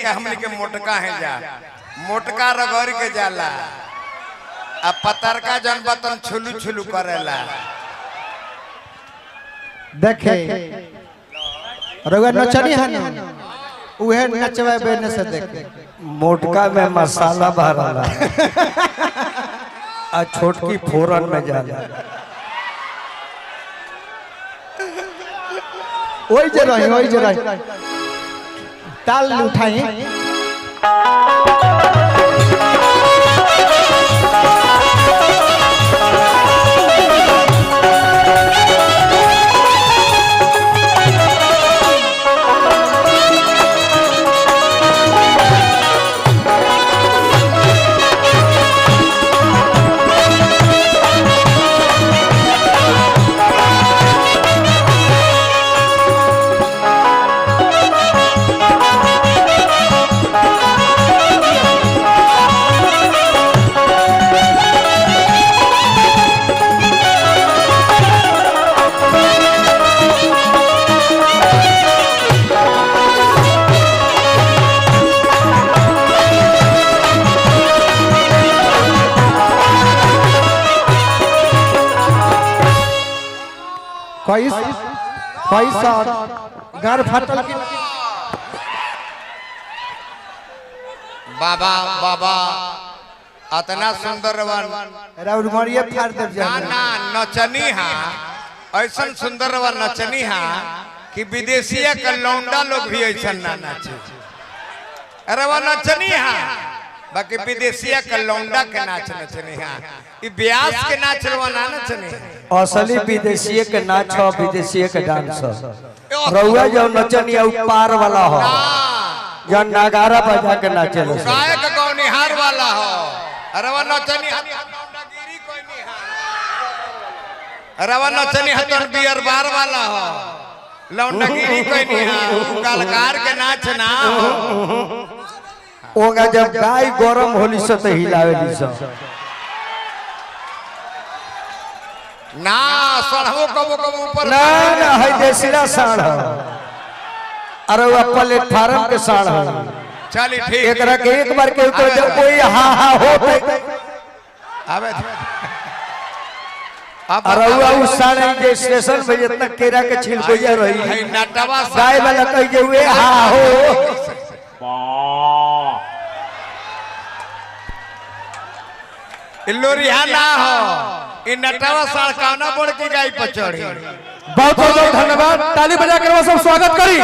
के हमने के मोटका है जा मोटका रगड़ के जाला अब पतरका जन बतन छुलू छुलू करेला देखे रउआ नचनी है ना उहे नचवा बेने से देखे मोटका में मसाला भरला आ छोटकी फोरन में जाला ओई जे रही ताल उठाई पैसा घर फटल की बाबा बाबा अतना सुंदर राउरमरिया फाड़ दे ना नचनी हा ऐसा सुंदर नचनी हा कि विदेशिया का लौंडा लोग भी ऐसा ना नाचे अरे वह नचनी हा बाकी विदेशिया का लौंडा के नाच नचनी हा ई ब्यास के नाच ना नचनी असली विदेशीय के नाच हो विदेशीय के डांस रउआ जो नचनी पार वाला हो जो नगारा बजा के नाचे गायक गौनिहार वाला हो अरे वह नचनी कोई नहीं अरे वह नचनी हतन बियर बार वाला हो लौंडागिरी कोई नहीं कलाकार के नाच ना ओगा जब गाय गरम होली से तो हिलावेली सब ना सड़हो कबो कबो ऊपर ना ना है देसीरा साढ़ अरे वो प्लेटफार्म के साढ़ है चली ठीक एकरा के एक बार के तो जब कोई हा हा हो अबे अरे वो उस साढ़ के स्टेशन पे जितना केरा के छिलकोइया रही नटवा गाय वाला कह के हुए हा हो लोरिया ना हो इन नटवा सड़काना बोल की गाय पर चढ़ी बहुत बहुत धन्यवाद ताली बजा कर सब स्वागत करी।